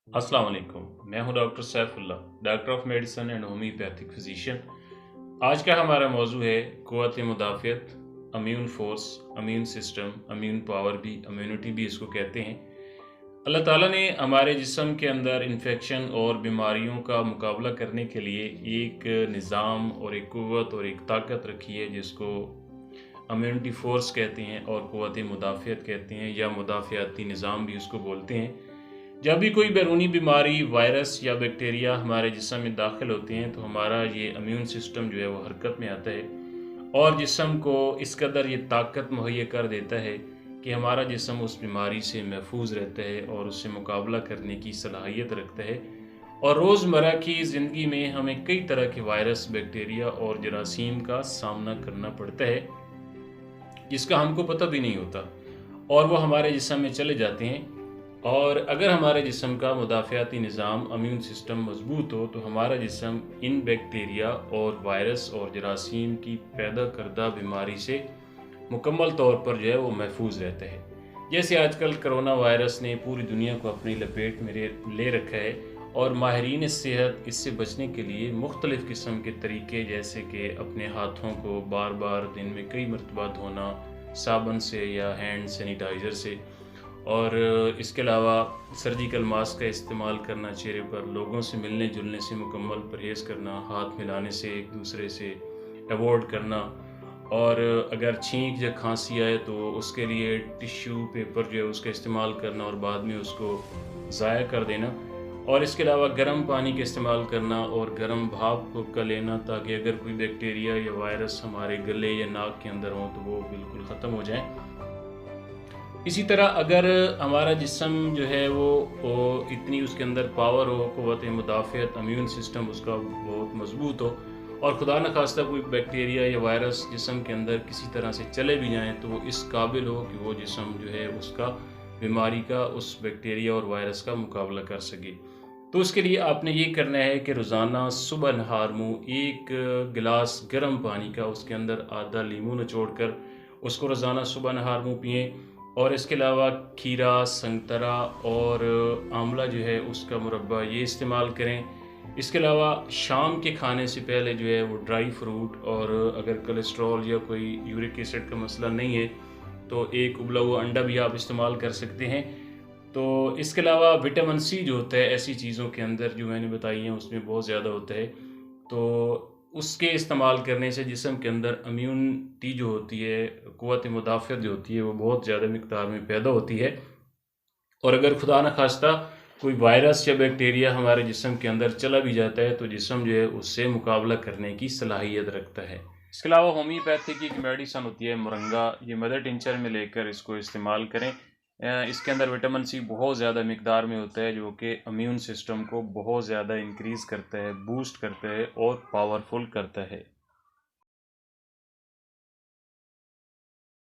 अस्सलाम वालेकुम। मैं हूं doctor Saifullah, doctor of medicine and homeopathic physician. आज का हमारा मौजू है क़ुव्वत मुदाफ़ियत, immune force, immune system, immune power भी, इम्यूनिटी भी इसको कहते हैं। अल्लाह ताला ने हमारे जिस्म के अंदर इन्फेक्शन और बीमारियों का मुकाबला करने के लिए एक निज़ाम और एक क़ुव्वत और एक ताकत रखी है, जिसको इम्यूनिटी फ़ोर्स कहते हैं और क़ुव्वत मुदाफ़ियत कहते हैं, या मुदाफ़ियाती निज़ाम भी उसको बोलते हैं। जब भी कोई बैरूनी बीमारी, वायरस या बैक्टीरिया हमारे जिस्म में दाखिल होते हैं, तो हमारा ये इम्यून सिस्टम जो है वो हरकत में आता है और जिस्म को इस कदर ये ताकत मुहैया कर देता है कि हमारा जिस्म उस बीमारी से महफूज रहता है और उससे मुकाबला करने की सलाहियत रखता है। और रोज़मर्रा की ज़िंदगी में हमें कई तरह के वायरस, बैक्टीरिया और जरासीम का सामना करना पड़ता है, जिसका हमको पता भी नहीं होता, और वो हमारे जिस्म में चले जाते हैं। और अगर हमारे जिस्म का मुदाफ़ियाती निज़ाम, इम्यून सिस्टम मज़बूत हो, तो हमारा जिस्म इन बैक्टीरिया और वायरस और जरासीम की पैदा करदा बीमारी से मुकम्मल तौर पर जो है वो महफूज रहता है। जैसे आजकल कोरोना वायरस ने पूरी दुनिया को अपनी लपेट में ले रखा है, और माहिरीन सेहत इससे बचने के लिए मुख्तलिफ़ किस्म के तरीके, जैसे कि अपने हाथों को बार बार दिन में कई मरतबा धोना साबुन से या हैंड सैनिटाइज़र से, और इसके अलावा सर्जिकल मास्क का इस्तेमाल करना, चेहरे पर लोगों से मिलने जुलने से मुकम्मल परहेज़ करना, हाथ मिलाने से एक दूसरे से अवॉइड करना, और अगर छींक या खांसी आए तो उसके लिए टिश्यू पेपर जो है उसका इस्तेमाल करना और बाद में उसको ज़ाया कर देना। और इसके अलावा गर्म पानी का इस्तेमाल करना और गर्म भाप का लेना, ताकि अगर कोई बैक्टीरिया या वायरस हमारे गले या नाक के अंदर हो तो वो बिल्कुल ख़त्म हो जाए। इसी तरह अगर हमारा जिस्म जो है वो इतनी उसके अंदर पावर हो, क़ुव्वत मुदाफ़ियत, इम्यून सिस्टम उसका बहुत मज़बूत हो, और खुदा न खास्ता कोई बैक्टीरिया या वायरस जिस्म के अंदर किसी तरह से चले भी जाएँ, तो वो इस काबिल हो कि वो जिस्म जो है उसका बीमारी का, उस बैक्टीरिया और वायरस का मुकाबला कर सके। तो उसके लिए आपने ये करना है कि रोज़ाना सुबह नहार मुँह 1 गिलास गर्म पानी का, उसके अंदर आधा लीमू निचोड़ कर उसको रोज़ाना सुबह नहार मुँह पिएँ। और इसके अलावा खीरा, संतरा और आंवला जो है उसका मुरब्बा ये इस्तेमाल करें। इसके अलावा शाम के खाने से पहले जो है वो ड्राई फ्रूट, और अगर कोलेस्ट्रॉल या कोई यूरिक एसिड का मसला नहीं है तो एक उबला हुआ अंडा भी आप इस्तेमाल कर सकते हैं। तो इसके अलावा विटामिन सी जो होता है ऐसी चीज़ों के अंदर जो मैंने बताई हैं उसमें बहुत ज़्यादा होता है, तो उसके इस्तेमाल करने से जिस्म के अंदर इम्यूनिटी जो होती है, क़ुव्वत मुदाफ़ियत जो होती है, वो बहुत ज़्यादा मिक़दार में पैदा होती है। और अगर खुदा न खास्ता कोई वायरस या बैक्टीरिया हमारे जिस्म के अंदर चला भी जाता है, तो जिस्म जो है उससे मुकाबला करने की सलाहियत रखता है। इसके अलावा होम्योपैथी की एक मेडिसिन होती है मुरंगा, ये मदर टिंचर में लेकर इसको इस्तेमाल करें। इसके अंदर विटामिन सी बहुत ज़्यादा मिक़दार में होता है, जो कि इम्यून सिस्टम को बहुत ज़्यादा इंक्रीज़ करता है, बूस्ट करता है और पावरफुल करता है।